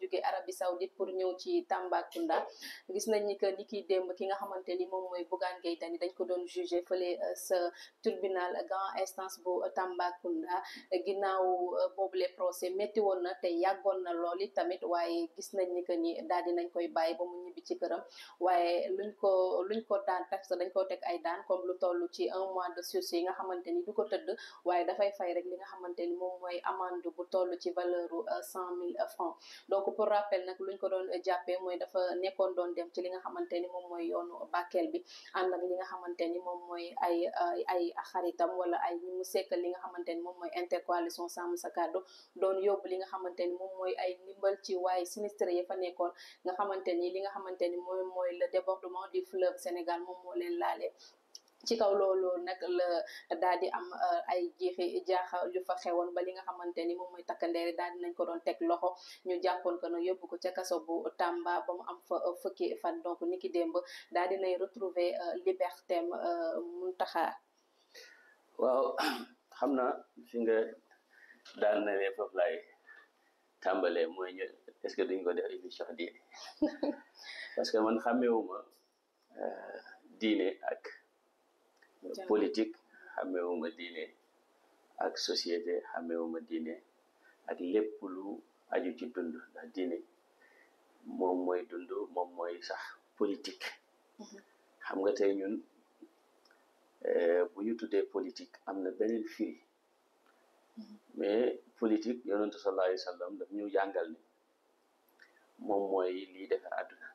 jóge Arabie Saoudite pour ñëw ci Tambacounda gis nañ ni que ni kiy démb ki nga xamante ni moom mooy Bougane Gueye Dany dañ ko doon jugé fële sa tribunal grande instance bu Tambacounda ginnaaw boobule procès métti woon na te yàggoon na looli tamit waaye gis nañ ni que ni daal di nañ koy bàyyi ba mu ñibbi ci këram waaye luñ ko daan tax dañ ko teg ay daan comme lu toll ci 1 mois de sursis yi nga xamante ni du ko tëdd waaye dafay fay rek li nga xamante ni moom mooy amende bu toll ci valeur 100 000 francs donc pour rappel nag luñ ko doon jàppee mooy dafa nekkoon doon dem ci li nga xamante ni moom mooy yoonu Bakel bi ànd ak li nga xamante ni moom mooy ay xaritam wala ay ñi mu sekkal li nga xamante ni moom mooy intercoalition Sàmm Sa Kàddu doon yóbbu li nga xamante ni moom mooy ay ndimbal ci waaye sinistre yi fa nekkoon nga xamante ni li nga xamante ni moom mooy le débordement du fleuve Sénégal moom moo leen laale ci kaw loolu nag la daal di am ay jeexi jaaxa yu fa xewoon ba li nga xamante ni moom mooy takkandeeri daal di nañ ko doon teg loxo ñu jàppoon ko nag yóbbu ko ca kaso bu Tamba ba mu am fa fukki fan donc ni ki démb daal di nay retrouver liberté am Mountakha. waaw xam naa fi nga daal na ne foofu laay tàmbalee mooy ñu est-ce que duñ ko def émission diine parce que man xàmmewuma diine ak politique xàmmewuma diine ak société xàmmewuma diine ak lépp lu aju ci dund ndax diine moom mooy dund moom mooy sax politique xam nga tey ñun bu ñu tuddee politique am na beneen firi mais politique yonentu sallallahu alayhi wa sallam daf ñu jàngal ni moom mooy liy defar àdduna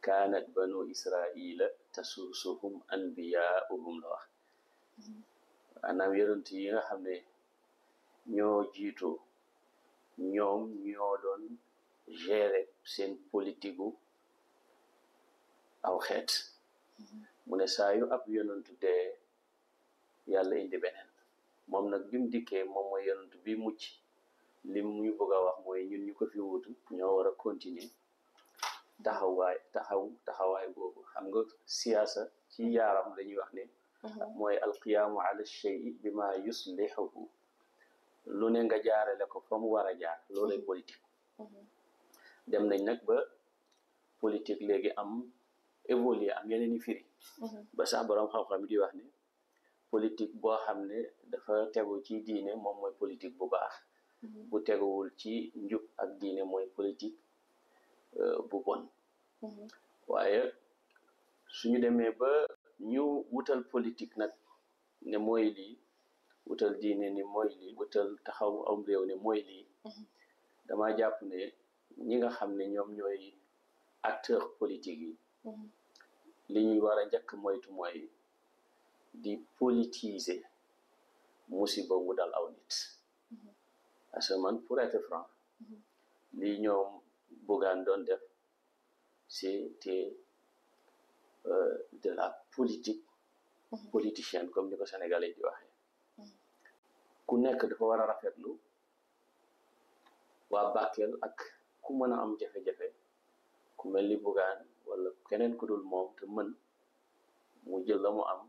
kaanat banu israila tasuusuhum anbiyaa'uhum la wax maanaam yonent yi nga xam ne ñoo jiitu ñoom ñoo doon gérer seen politique gu aw xeet mu ne saa yu ab yonent dee yàlla indi beneen moom nag bi mu dikkee moom mooy yonent bi mucc lim ñu bëgg a wax mooy ñun ñu ko fi wutu ñoo war a continuer taxawaay boobu xam nga siyaasa ci yaaram dañuy wax ne mooy alqiyaamu ala shay'i bima yuslihuhu lu ne nga jaarale ko fa mu war a jaar loolay politique dem nañ nag ba politique léegi am évoluer am yeneen i firi ba sax boroom xam-xam di wax ne politique boo xam ne dafa tegu ci diine moom mooy politique bu baax bu teguwul ci njub ak diine mooy politique bu bon waaye suñu demee ba ñu wutal politique nag ne mooy lii wutal diine ni mooy lii wutal taxaw am réew ne mooy lii dama jàpp ne ñi nga xam ne ñoom ñooy acteur politique yi li ñuy war a njëkk moytu mooy di politiser musiba mu dal aw nit parce que man pour être franc lii ñoom Bougane doon def c'était de la politique politicienne comme ni ko Sénégalais di waxee ku nekk dafa war a rafetlu waa Bakel ak ku mën a am jafe-jafe ku mel ni Bougane wala keneen ku dul moom te mën mu jël la mu am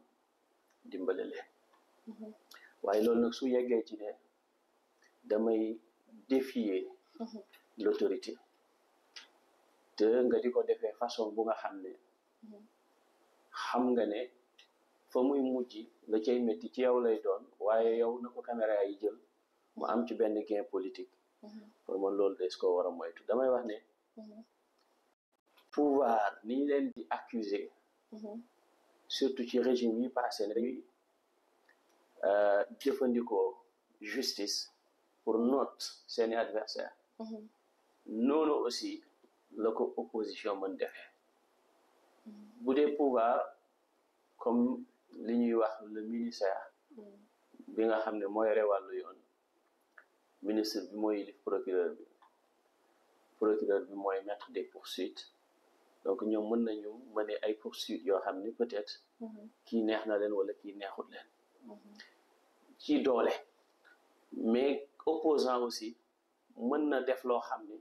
dimbale leen waaye loolu nag su yeggee ci ne damay défier l'autorité te nga di ko defee façon bu nga xam ne xam nga ne fa muy mujj la cay métti ci yow lay doon waaye yow na ko caméra yi jël mu am ci benn gain politique pour man loolu des ko war a moytu damay wax ne pouvoir ni ñu leen di accuser surtout ci régime yi passé ne dañuy jëfandikoo justice pour noot seeni adversaire noonu aussi la ko opposition mën defee bu dee pouvoir comme li ñuy wax le ministère bi nga xam ne mooy yore wàllu yoon ministre bi mooy yilif procureur bi mooy maître des poursuites donc ñoom mën nañu mëne ay poursuites yoo xam ne peut-être kii neex na leen wala kii neexut leen ci doole mais opposant aussi mën na def loo xam ne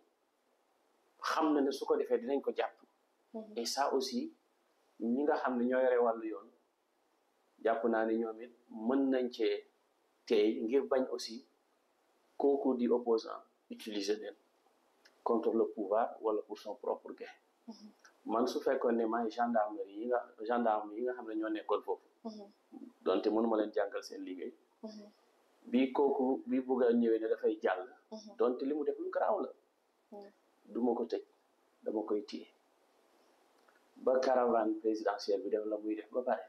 xam na ne su ko defee dinañ ko jàpp et ça aussi ñi nga xam ne ñoo yore wàllu yoon jàpp naa ne ñoom it mën nañ cee tey ngir bañ aussi kooku di opposant utiliser leen contre le pouvoir wala pour son propre gain man su fekkoon ne maay gendarme yi nga xam ne ñoo nekkoon foofu donte mënuma leen jàngal seen liggéey bi kooku bi bugg a ñëwee ne dafay jàll donte li mu def lu garaaw la du ma ko tëj dama koy téye ba caravane présidentielle bi def la muy def ba pare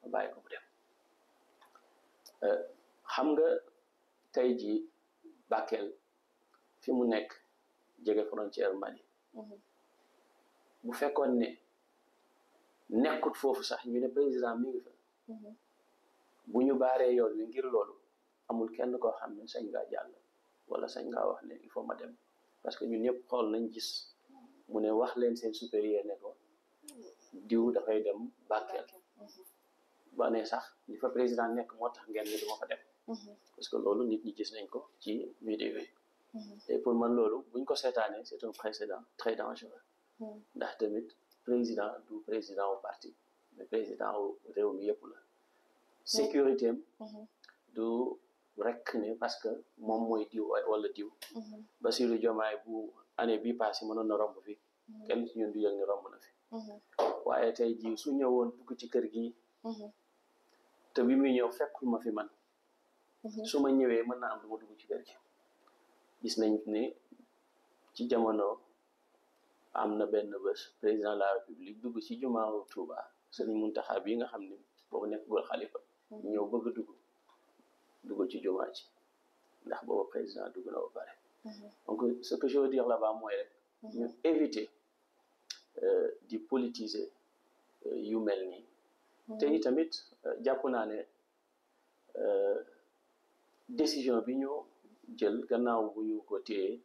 ma bàyyi ko mu dem xam nga tey jii Bakel fi mu nekk jege frontière Mali bu fekkoon ne nekkut foofu sax ñu ne président mi ngi fa bu ñu baaree yoon wi ngir loolu amul kenn koo xam ne sañ ngaa jàll wala sañ ngaa wax ne il faut ma dem parce que ñun ñëpp xool nañ gis mu ne wax leen seen supérieur ne ko diw dafay dem Bakel ba ne sax li fa président nekk moo tax ngeen ne duma fa dem parce que loolu nit ñi gis nañ ko ci vidéo yi et pour man loolu buñ ko seetaanee c'est un précédent très dangereux ndax tamit président du président au parti mais président wu réew mi yëpp la sécurité am du rek ne parce que moom mooy diw wala diw Bassirou Diomaye bu année bii passé mënoon na romb fi kenn ci ñun du yëg ni romb na fi waaye tey jii su ñëwoon dugg ci kër gi te bi muy ñëw fekkul ma fi man su ma ñëwee mën naa am du ma dugg ci kër gi gis nañ ni ci jamono am na benn bés président de la république dugg ci jumaa Touba Serigne Mountakha bii nga xam ne boobu nekk gol xalifa ñëw bëgg a dugg ci jumaa ci ndax boobu président dugg na ba pare donc ce que je veux dire là-bas mooy rek ñu éviter di politiser yu mel nii te itamit jàpp naa ne décision bi ñu jël gannaaw bu ñu ko téye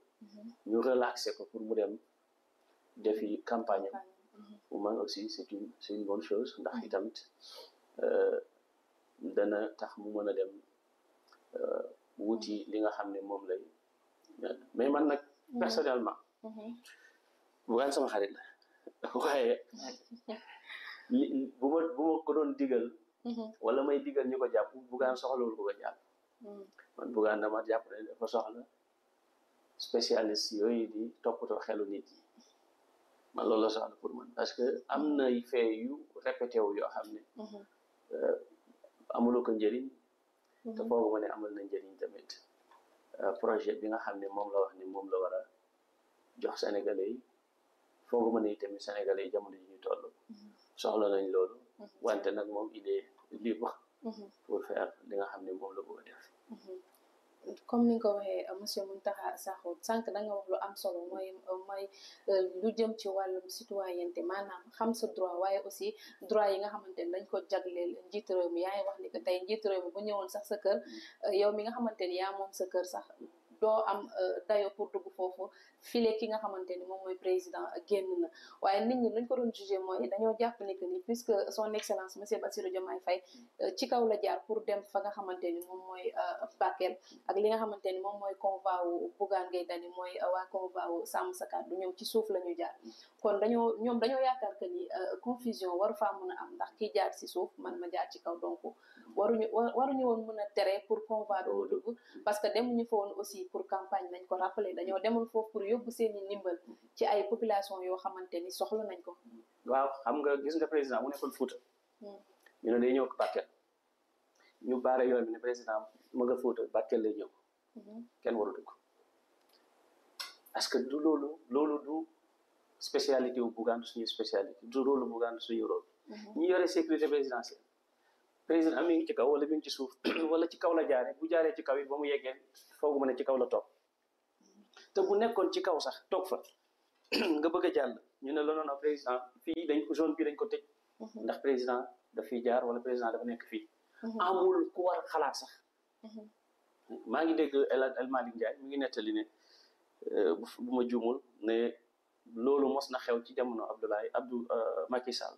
ñu relaxé ko pour mu dem defi campagne pour man aussi c'est une bonne chose ndax itamit dana tax mu mën a dem wuti li nga xam ne moom lay mais man nag personnellement Bougane sama xarit la waaye bu ma ko doon digal wala may digal ñu ko jàpp Bougane soxlawul ko jàpp man Bougane dama jàpp ne dafa soxla spécialiste yooyu di toppatoo xelu nit yi man loolu la soxla pour man parce que am nay fee yu répété wu yoo xam ne amuloo ko njëriñ te foogu ma ne amal na njëriñ tamit projet bi nga xam ne moom la wax ni moom la war a jox sénégalais yi foogu ma ne tamit sénégalais yi jamono yi ñu toll soxla nañ loolu wante nag moom il est libre pour faire li nga xam ne moom la bëgg a def comme ni nga ko waxee monsieur Mountakha Sakho sànq da nga wax lu am solo mooy lu jëm ci wàllum citoyenneté maanaam xam sa droit waaye aussi droit yi nga xamante ne dañ ko jagleel njiitu réew mi yaa ngi wax ni que tey njiitu réew mi bu ñëwoon sax sa kër yow mi nga xamante ni yaa moom sa kër sax doo am dayo pour dugg foofu file ki nga xamante ni moom mooy président génn na waaye nit ñi luñ ko doon jugé mooy dañoo jàpp ni que ni puisque son excellence monsieur Bassirou Diomaye Faye ci kaw la jaar pour dem fa nga xamante ni moom mooy Bakel ak li nga xamante ni moom mooy convoi wu Bougane Gueye Dany mooy waa convoi wu Sàmm Sa Kàddu ñoom ci suuf la ñu jaar kon ñoom dañoo yaakaar que ni confusion waru faa mën a am ndax kii jaar si suuf man ma jaar ci kaw donc waruñu woon mën a tere pour convoi bi mu dugg parce que demuñu fa woon aussi pour campagne nañ ko rappelé dañoo demul foofu pour yóbbu seeni ndimbal ci ay population yoo xamante ni soxla nañ ko waaw xam nga gis nga président mu nekkoon Fuuta ñu ne day ñëw Bakel ñu baare yoon bi ne président ma nga Fuuta Bakel lay ñëw kenn waru dugg parce que du loolu du spécialité wu Bougane suñu spécialité du rôle Bougane suñu rôle ñu yore sécurité présidentielle président mi ngi ci kaw wala mi ngi ci suuf wala ci kaw la jaare bu jaaree ci kaw it ba mu yeggee foogu ma ne ci kaw la toog te bu nekkoon ci kaw sax toog fa nga bëgg a jàll ñu ne la non président fii dañ ko zone bi dañ ko tëj ndax président daf fiy jaar wala président dafa nekk fii amul ku war a xalaat sax maa ngi dégg El Malick Ndiaye mi ngi nettali ne bu ma juumul ne loolu mos na xew ci jamono Abdou Macky Sall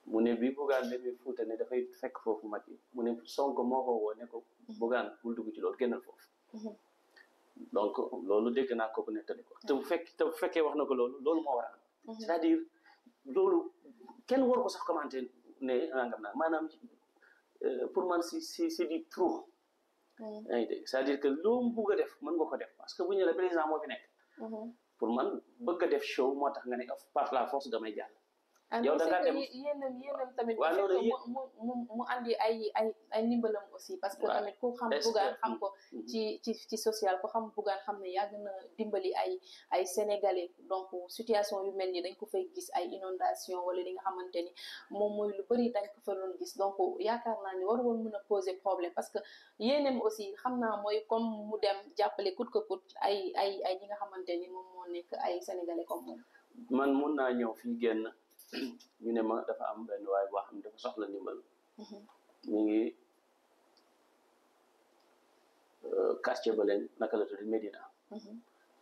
mu ne bi Bougane demee Fuuta ne dafay fekk foofu Macky mu ne Sonko moo ko woo ne ko Bougane bul dugg ci loolu génnal foofu donc loolu dégg naa ko nettali ko te bu fekkee wax na ko loolu moo war a am c'est-à-dire loolu kenn waru ko sax commenté ne nangam naa maanaam pour man c'est du trop yaa ngi dégg c'est-à-dire que loo mu bugg a def mën nga ko def parce que bu ñu la président moo fi nekk pour man bëgg a def show moo tax nga ne par la force damay jàll. yow da nga dem yéenam tamit mu andi ay ndimbalam aussi parce que tamit ku xam Bougane xam ko ci social ku xam Bougane xam ne yàgg na dimbali ay sénégalais donc situation yu mel ni dañ ko fay gis ay inondation wala li nga xamante ni moom mooy lu bëri dañ ko fa doon gis donc yaakaar naa ni war woon mën a poser problème parce que yéenam aussi xam naa mooy comme mu dem jàppale coûte que coûte ay ñi nga xamante ni moom moo nekk ay sénégalais comme moom. man mun naa ñëw fii génn ñu ne ma dafa am benn waay boo xam ne dafa soxla ndimbal ñu ngi quartier ba leen naka la tudd Médina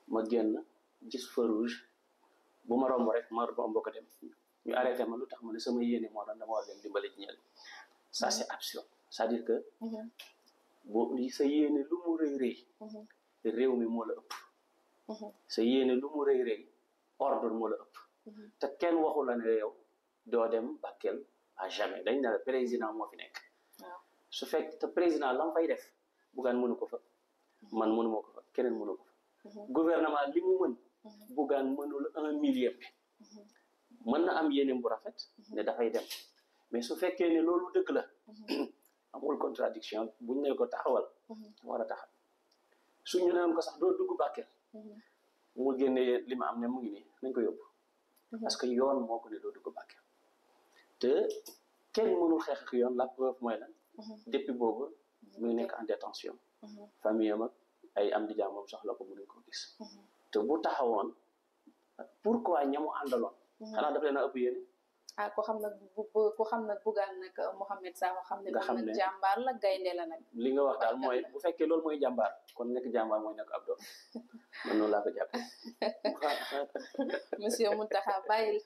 ma génn gis feu rouge bu ma romb rek ma romb ko dem ñu arrêté ma lu tax ma ne sama yéene moo doon dama war dem dimbali ci ñel ça c'est absurde c'est-à-dire que boo sa yéene lu mu rëy rëy réew mi moo la ëpp sa yéene lu mu rëy rëy ordre moo la ëpp te kenn waxu la ne yow doo dem Bakel à jamais dañ ne la président moo fi nekk su fekk te président la mu fay def Bougane mënu ko fa man mënu ma ko fa keneen mënu ko fa gouvernement li mu mën Bougane mënul 1 millième bi mën na am yéeneem bu rafet ne dafay dem mais su fekkee ne loolu dëgg la amul contradiction buñ ne ko taxawal war a taxaw suñu newoon ko sax doo dugg Bakel mu génnee li ma am ne mu ngi nii nañ ko yóbbu parce que yoon moo ko ne doo dugg Bakel te kenn mënul xeex ak yoon la preuve mooy lan depuis boobu mu ngi nekk en détention famille am ak ay am di jàmm moom soxla ko mënuñ ko gis te bu taxawoon pourquoi ñamu àndaloon xanaa daf leen a ëpp yéene ko xam nag Bougane nag Mouhamed Sakho xam ne moom nag jàmbaar la gaynde la nag li nga wax daal mooy bu fekkee loolu mooy jàmbaar kon nekk jàmbaar mooy nekk ab doom man noonu laa ko jàppee monsieur Mountakha bàyyil